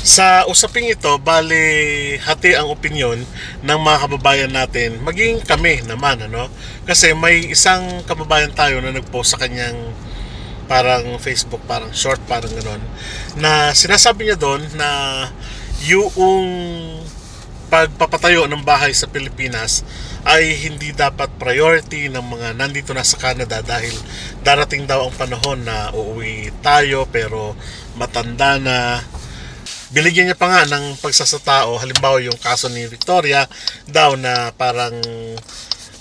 Sa usaping ito, bali hati ang opinyon ng mga kababayan natin, maging kami naman, ano? Kasi may isang kababayan tayo na nagpost sa kanyang parang Facebook, parang short, parang ganon, na sinasabi niya doon na yung pagpapatayo ng bahay sa Pilipinas ay hindi dapat priority ng mga nandito na sa Canada dahil darating daw ang panahon na uuwi tayo pero matanda na. Binigyan niya pa nga ng pagsasatao, halimbawa yung kaso ni Victoria daw na parang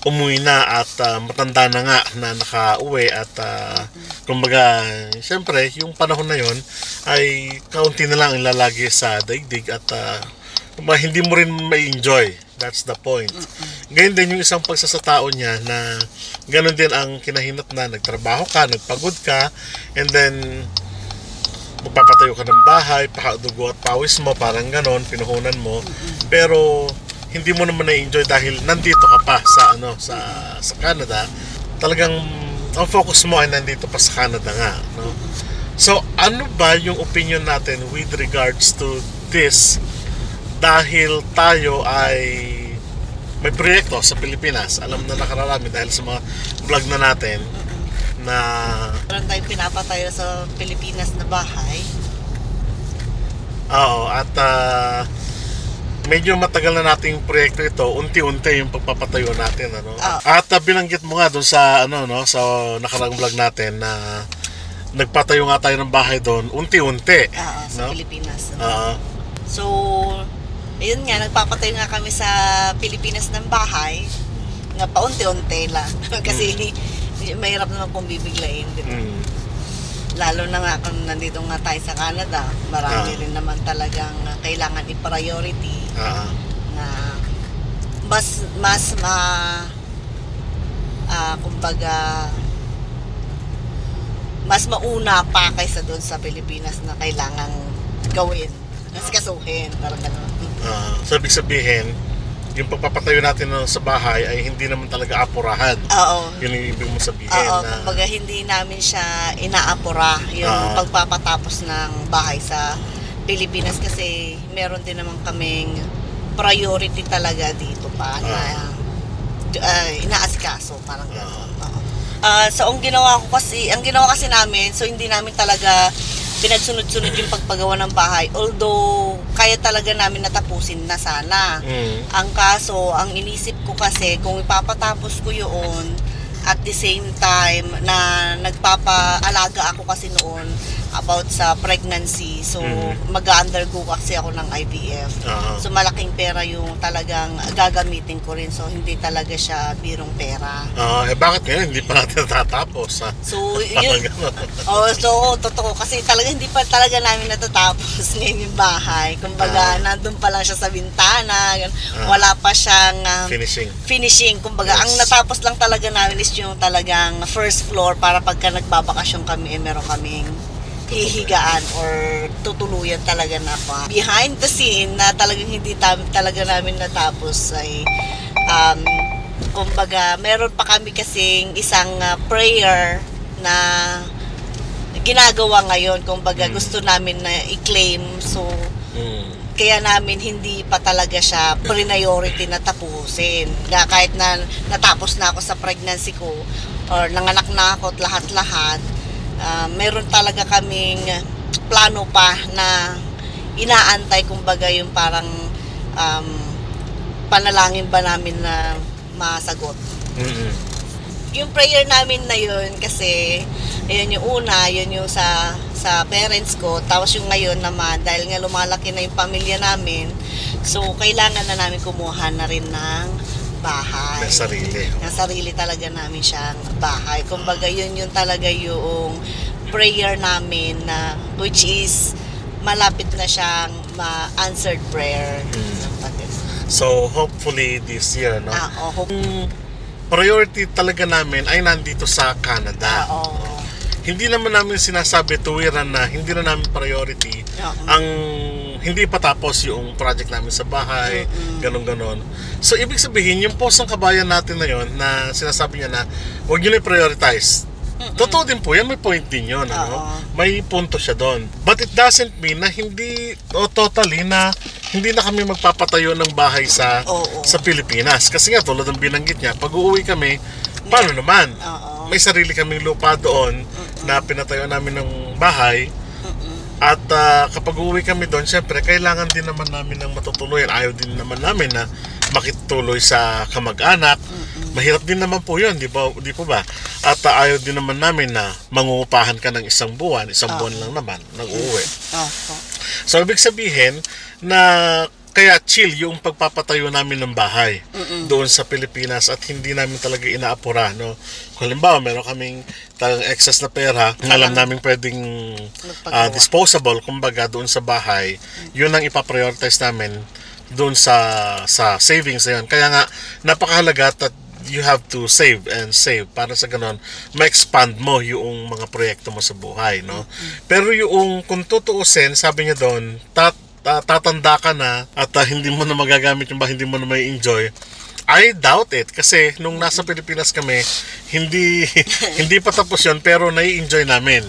umuwi na at matanda na nga na nakauwi at kumbaga syempre yung panahon na yon ay kaunti na lang ilalagi sa daigdig at kumbaga hindi mo rin may enjoy. That's the point. Ganyan din yung isang pagsasatao niya na ganun din ang kinahinat na nagtrabaho ka, nagpagod ka, and then magpapatayo ka ng bahay, pakadugo at pawis mo, parang ganon, pinuhunan mo. Pero hindi mo naman na-enjoy dahil nandito ka pa sa sa Canada. Talagang ang focus mo ay nandito pa sa Canada nga, no? So, ano ba yung opinion natin with regards to this dahil tayo ay may proyekto sa Pilipinas? Alam na nakararami dahil sa mga vlog na natin na meron tayong pinapatayo sa Pilipinas na bahay. oo, at medyo matagal na nating proyekto ito, unti-unti yung pagpapatayo natin, ano. At binanggit mo nga doon sa sa nakarang vlog natin na nagpatayo nga tayo ng bahay doon unti-unti, Sa Pilipinas. So, ayun nga, nagpapatayo nga kami sa Pilipinas ng bahay nga paunti-unti lang. Kasi mahirap naman pong bibiglayin, di ba? Lalo na nga kung nandito nga tayo sa Canada, marami rin naman talagang kailangan i-priority na kumbaga mas mauna pa kaysa doon sa Pilipinas na kailangan gawin, kasuhin, parang gano'n. So, ibig sabihin, yung pagpapatayo natin sa bahay ay hindi naman talaga apurahan. Yun yung ibig mo sabihin. Kumbaga hindi namin siya inaapura yung pagpapatapos ng bahay sa Pilipinas kasi meron din naman kaming priority talaga dito pa na inaasikaso, parang gano'n. So ang ginawa kasi namin, so hindi namin talaga pinagsunod-sunod yung pagpagawa ng bahay. Although, kaya talaga namin natapusin na sana. Ang kaso, ang inisip ko kasi, kung ipapatapos ko yun, at the same time, na nagpapaalaga ako kasi noon about sa pregnancy. So, mag-undergo kasi ako ng IVF. So, malaking pera yung talagang gagamitin ko rin. So, hindi talaga siya birong pera. Bakit ngayon hindi pa natin natatapos? So, yun. So, totoo. Kasi talaga hindi pa talaga namin natatapos ngayon yung bahay. Kumbaga, nandun pa lang siya sa bintana. Wala pa siyang finishing. Kumbaga, ang natapos lang talaga namin is yung talagang first floor para pagka nagbabakasyon kami, meron kaming hihigaan or tutuluyan talaga na pa. Behind the scene na talagang hindi talaga namin natapos ay kumbaga meron pa kami kasing isang prayer na ginagawa ngayon. Kumbaga gusto namin na i-claim, so kaya namin hindi pa talaga siya priority na tapusin. Kahit na natapos na ako sa pregnancy ko or nanganak na ako at lahat-lahat, meron talaga kaming plano pa na inaantay, kumbaga yung parang panalangin ba namin na masagot. Yung prayer namin na yun kasi ayun yung una, yun yung sa parents ko, tapos yung ngayon naman dahil nga lumalaki na yung pamilya namin, so kailangan na namin kumuha na rin ng bahay. Ng sarili talaga namin siyang bahay. Kumbaga yun yung talaga yung prayer namin na which is malapit na siyang answered prayer. So hopefully this year, no? Priority talaga namin ay nandito sa Canada. Hindi naman namin sinasabi tuwiran na hindi na namin priority ang hindi pa tapos yung project namin sa bahay, ganon-ganon. So, ibig sabihin, yung post ng kabayan natin na yon na sinasabi niya na huwag nyo na prioritize Totoo din po yan, may point din yun. Ano? May punto siya doon. But it doesn't mean na hindi, totally na hindi na kami magpapatayo ng bahay sa Pilipinas. Kasi nga, tulad ng binanggit niya, pag uuwi kami, paano naman? May sarili kaming lupa doon na pinatayo namin ng bahay. At kapag uuwi kami doon, syempre, kailangan din naman namin ng matutuluyan. Ayaw din naman namin na makituloy sa kamag-anak. Mahirap din naman po yun, di po ba? At ayaw din naman namin na mangungupahan ka ng isang buwan lang naman, nag-uwi. So, ibig sabihin na kaya chill yung pagpapatayo namin ng bahay doon sa Pilipinas at hindi namin talaga inaapura, no? Kung halimbawa, meron kaming talagang excess na pera, alam namin pwedeng disposable, kumbaga, doon sa bahay, yun ang ipaprioritize namin doon sa savings na yun. Kaya nga, napakahalaga at you have to save and save para sa ganon, ma-expand mo yung mga proyekto mo sa buhay, no? Pero yung, kung tutuusin, sabi niya doon, tatanda ka na at hindi mo na magagamit yung hindi mo na may enjoy. I doubt it kasi nung nasa Pilipinas kami, hindi pa tapos yun pero nai-enjoy namin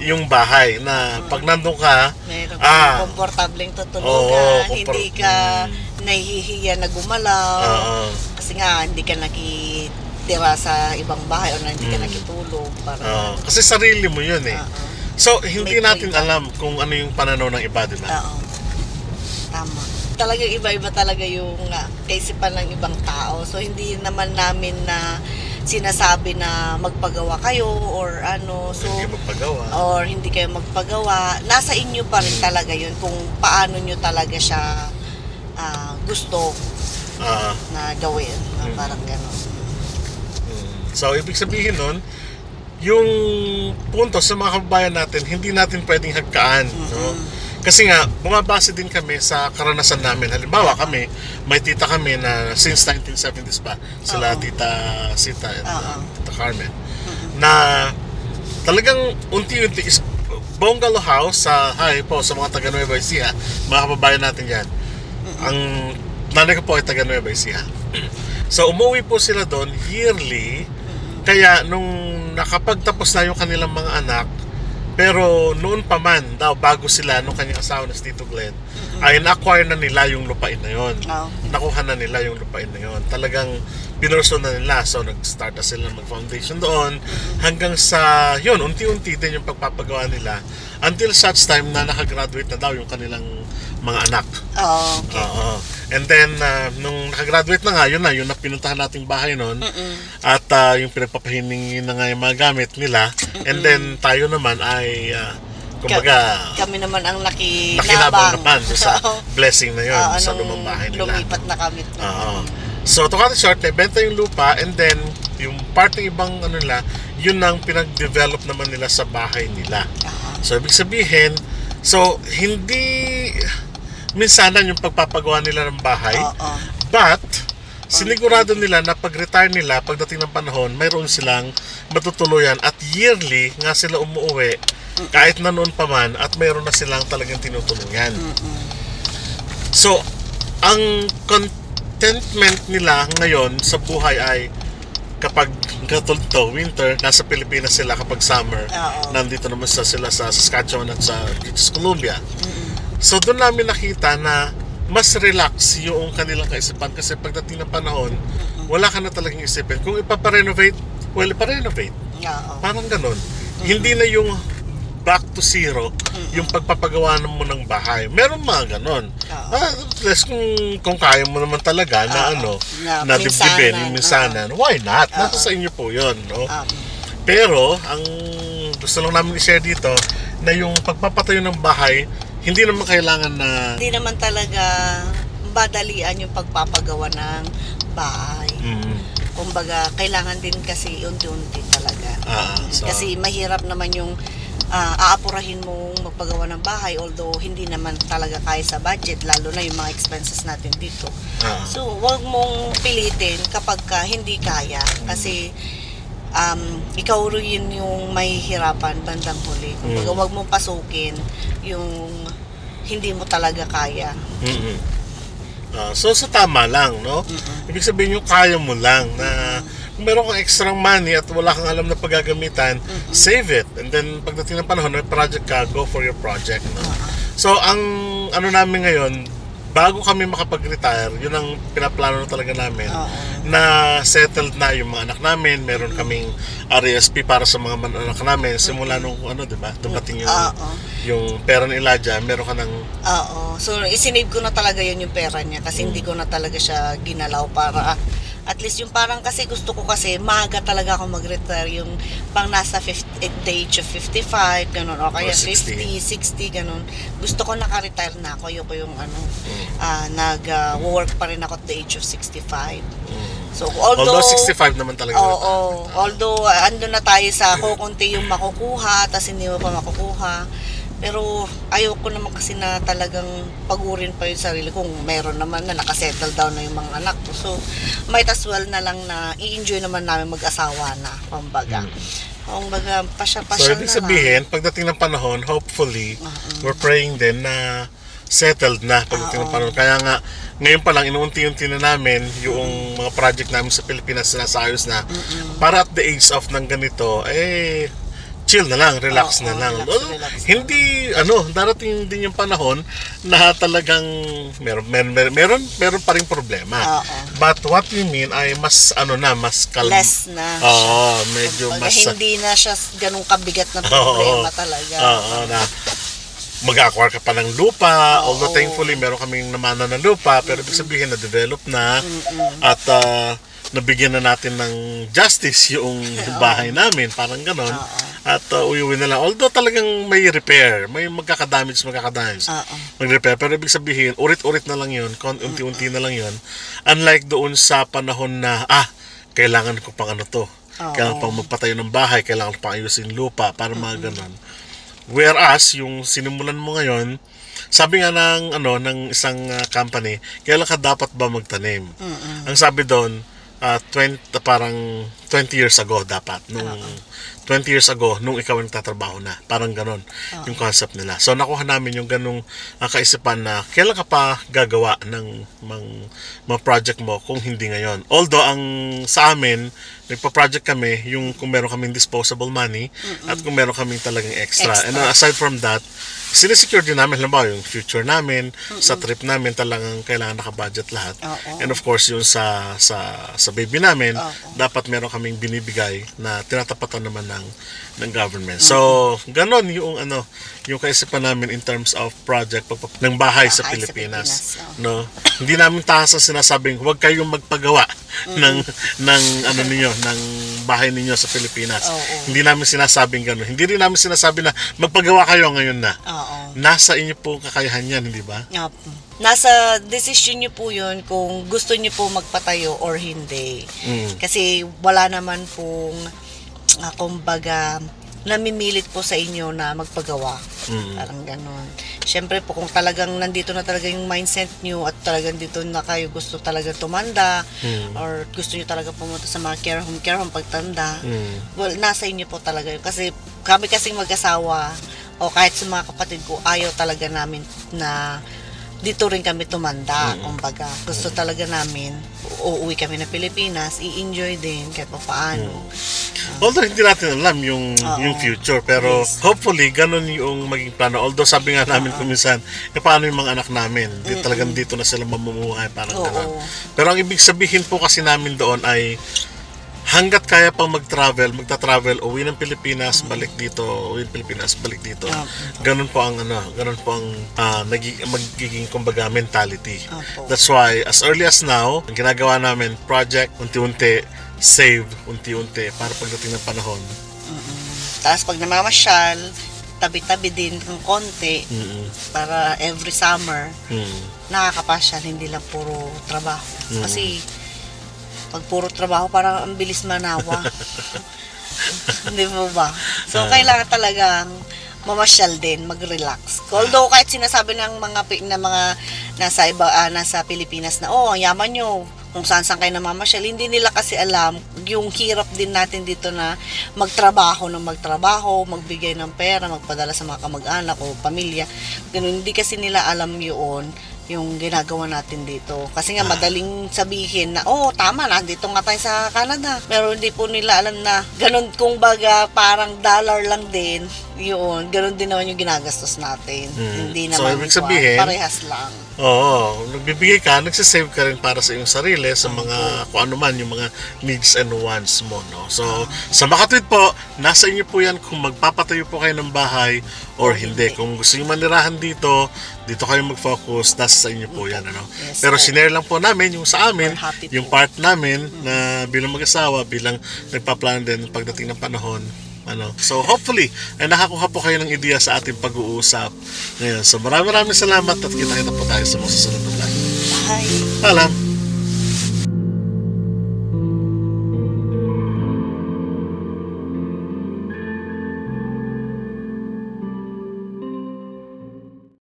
yung bahay na pag nandun ka, meron kang komportableng tutulugan, hindi ka nahihiya na gumalaw kasi nga hindi ka nakitira sa ibang bahay o hindi ka nakitulog para kasi sarili mo yun eh. So hindi natin alam kung ano yung pananaw ng iba, di ba? Tama. Talagang iba-iba talaga yung kaisipan ng ibang tao. So, hindi naman namin na sinasabi na magpagawa kayo or ano. So, hindi magpagawa. Or hindi kayo magpagawa. Nasa inyo pa rin talaga yun kung paano nyo talaga siya gusto na gawin. Parang gano'n. So, ibig sabihin nun, yung punto sa mga kababayan natin, hindi natin pwedeng hagkaan. No? Kasi nga, bumabase din kami sa karanasan namin. Halimbawa kami, may tita kami na since 1970s pa, sila Tita Sita and Tita Carmen, na talagang unti-unti bungalow house sa sa mga taga Nueva Ecija, mga kababayan natin yan. Ang nanay ko po ay taga Nueva Ecija. So umuwi po sila doon yearly, kaya nung nakapagtapos na yung kanilang mga anak, pero noon pa man daw, bago sila, nung kanyang asawa na si Tito Glenn, ay na-acquire na nila yung lupain na yun. Nakuha na nila yung lupain na yun. Talagang pinurso na nila. So nag-start na sila mag-foundation doon. Hanggang sa, yun, unti-unti din yung pagpapagawa nila. Until such time na nakagraduate na daw yung kanilang mga anak. And then, nung nakagraduate na nga, yun na pinuntahan nating bahay noon. At yung pinagpapahiningi na nga yung mga gamit nila. And then, tayo naman ay, kumbaga, kami naman ang nakinabang naman sa blessing na yun sa lumang bahay nila. Lumipat na kami. So, to cut it short, naibenta yung lupa and then, yung part ng ibang nila, yun ang pinag-develop naman nila sa bahay nila. So, ibig sabihin, hindi minsanan yung pagpapagawa nila ng bahay, but sinigurado nila na pag-retire nila, pagdating ng panahon, mayroon silang matutuluyan at yearly nga sila umuwi kahit na noon pa man at mayroon na silang talagang tinutulungan. So, ang contentment nila ngayon sa buhay ay kapag katulad winter, nasa Pilipinas sila, kapag summer, nandito naman sila sa Saskatchewan at sa British Columbia. So doon namin nakita na mas relax yung kanilang kaisipan kasi pagdating ng panahon, wala ka na talagang isipin. Kung ipaparenovate, well, iparenovate. Parang ganun. Hindi na yung back to zero yung pagpapagawa mo ng bahay. Meron mga ganun. Plus kung kaya mo naman talaga na na dibdibin, yung minsanan, why not? Nasa sa inyo po yun. No? Pero, ang gusto lang namin i-share dito, na yung pagpapatayo ng bahay, hindi naman kailangan na... Hindi naman talaga madalian yung pagpapagawa ng bahay. Kumbaga, kailangan din kasi unti-unti talaga. Kasi mahirap naman yung aapurahin mong magpagawa ng bahay, although hindi naman talaga kaya sa budget, lalo na yung mga expenses natin dito. So, wag mong pilitin kapag hindi kaya. Kasi ikaw rin yung mahihirapan bandang huli. Kumbaga, wag mong pasukin yung hindi mo talaga kaya. So sa tama lang, no? Ibig sabihin yung kaya mo lang na kung meron kang extra money at wala kang alam na paggagamitan, save it. And then pagdating ng panahon, may project ka, go for your project. No? So ang ano namin ngayon, bago kami makapag-retire, yun ang pinaplano na talaga namin, na settled na yung mga anak namin. Meron kaming RESP para sa mga anak namin simula nung di ba, dumating yung pera ni Elijah, meron ka ng so isinave ko na talaga yun yung pera niya kasi hindi ko na talaga siya ginalaw para at least yung parang kasi gusto ko kasi maaga talaga ako mag-retire, yung pang nasa at the age of 55 ganun, o kaya 50, 60 ganun. Gusto ko naka-retire na ako, yung nag-work pa rin ako at the age of 65. So although 65 naman talaga. Although ando na tayo sa kukunti yung makukuha tas hindi mo pa makukuha, pero ayoko naman kasi na talagang pagurin pa yung sarili kung meron naman na nakasettle down na yung mga anak ko. So might as well na lang na i-enjoy naman namin mag-asawa na, kumbaga. Kumbaga pasya-pasya so ibig sabihin, pagdating ng panahon, hopefully we're praying din na settled na pagdating ng panahon. Kaya nga ngayon pa lang inuunti-unti na namin yung mga project namin sa Pilipinas na nasa ayos na, para at the age of ng ganito chill na lang, relax na lang. Relax Hindi darating din yung panahon na talagang meron pa ring problema. But what you mean ay mas mas calm. Less na. Medyo mas hindi na siya ganung kabigat na problema talaga. Na mag-acquire ka pa ng lupa, although thankfully meron kaming namana ng lupa, pero ibig sabihin na develop na at nabigyan na natin ng justice yung bahay namin, parang ganon. At uyuwi na lang. Although talagang may repair, may magkakadamage, mag-repair. Pero ibig sabihin, urit-urit na lang yun, unti-unti na lang yun. Unlike doon sa panahon na, kailangan ko pang kailangan pang magpatayo ng bahay, kailangan pang ayusin lupa, para mga ganon. Whereas, yung sinimulan mo ngayon, sabi nga ng isang company, kailan ka dapat ba magtanim? Ang sabi doon, 20 years ago dapat, nung 20 years ago nung ikaw nagtatrabaho na, parang ganon yung concept nila. So nakuha namin yung ganung kaisipan na kailan ka pa gagawa ng mga project mo kung hindi ngayon. Although ang sa amin nagpa-project kami yung kung meron kaming disposable money at kung meron kaming talagang extra. And aside from that, sinesecure din namin, halimbawa yung future namin, sa trip namin talagang kailangan naka-budget lahat. And of course, yung sa baby namin, dapat meron kaming binibigay na tinatapatan naman ng government. So, ganon yung yung kaisipan namin in terms of project ng bahay sa Pilipinas. No? Hindi namin tahas ang sinasabing huwag kayong magpagawa ng bahay ninyo sa Pilipinas. Hindi namin sinasabing gano'n. Hindi rin namin sinasabi na magpagawa kayo ngayon na. Nasa inyo po kakayahan yan, hindi ba? Nasa decision nyo po yun kung gusto nyo po magpatayo or hindi. Kasi wala naman pong kumbaga namimilit po sa inyo na magpagawa. Parang ganon. Siyempre po kung talagang nandito na talaga yung mindset nyo at talagang dito na kayo gusto talaga tumanda or gusto nyo talaga pumunta sa mga care home pagtanda, well, nasa inyo po talaga yun. Kasi kami kasing mag-asawa o kahit sa mga kapatid ko, ayaw talaga namin na dito rin kami tumanda. Kumbaga, gusto talaga namin uuwi kami na Pilipinas, i-enjoy din kahit pa paano. Although hindi natin alam yung future, pero hopefully ganun yung maging plano. Although sabi nga namin kuminsan, paano yung mga anak namin? Talagang dito na sila mamumuhay, parang ganun. Pero ang ibig sabihin po kasi namin doon ay hanggat kaya pang magta-travel, uwi ng Pilipinas, balik dito, uwi ng Pilipinas, balik dito. Ganun po ang magiging kumbaga mentality. That's why as early as now, ang ginagawa namin, project unti-unti, save unti-unti para pagdating ng panahon. Tapos pag namamasyal, tabi-tabi din ng konti para every summer nakakapasyal, hindi lang puro trabaho. Kasi pag puro trabaho, parang ang bilis manawa. Hindi mo ba? So, kailangan talagang mamasyal din, mag-relax. Although, kahit sinasabi ng mga nasa Pilipinas na, ang yaman nyo, kung saan kayo namamasyal, hindi nila kasi alam yung hirap din natin dito na magtrabaho, magbigay ng pera, magpadala sa mga kamag-anak o pamilya. Ganun, hindi kasi nila alam yun yung ginagawa natin dito. Kasi nga madaling sabihin na, oh, tama na, dito nga tayo sa Canada. Pero hindi po nila alam na ganun, kung baga parang dollar lang din, yun, ganun din naman yung ginagastos natin. Hindi So, naman ibig sabihin, parehas lang. Oo, nagbibigay ka, nagsisave ka rin para sa iyong sarili, sa mga, kung ano man, yung mga needs and wants mo, no? So, sa Makatwid po, nasa inyo po yan kung magpapatayo po kayo ng bahay or hindi. Kung gusto nyo manirahan dito, dito kayo mag-focus, nasa sa inyo po yan, ano? Yes, Pero sir. sinare lang po namin, yung sa amin, We're happy yung po. part namin na bilang mag-asawa, bilang nagpa-plan din pagdating ng panahon, ano. So hopefully ay nakakuha po kayo ng ideya sa ating pag-uusap ngayon. So maraming salamat at kita-kita po tayo sa mga susunod na vlog. Bye! Paalam!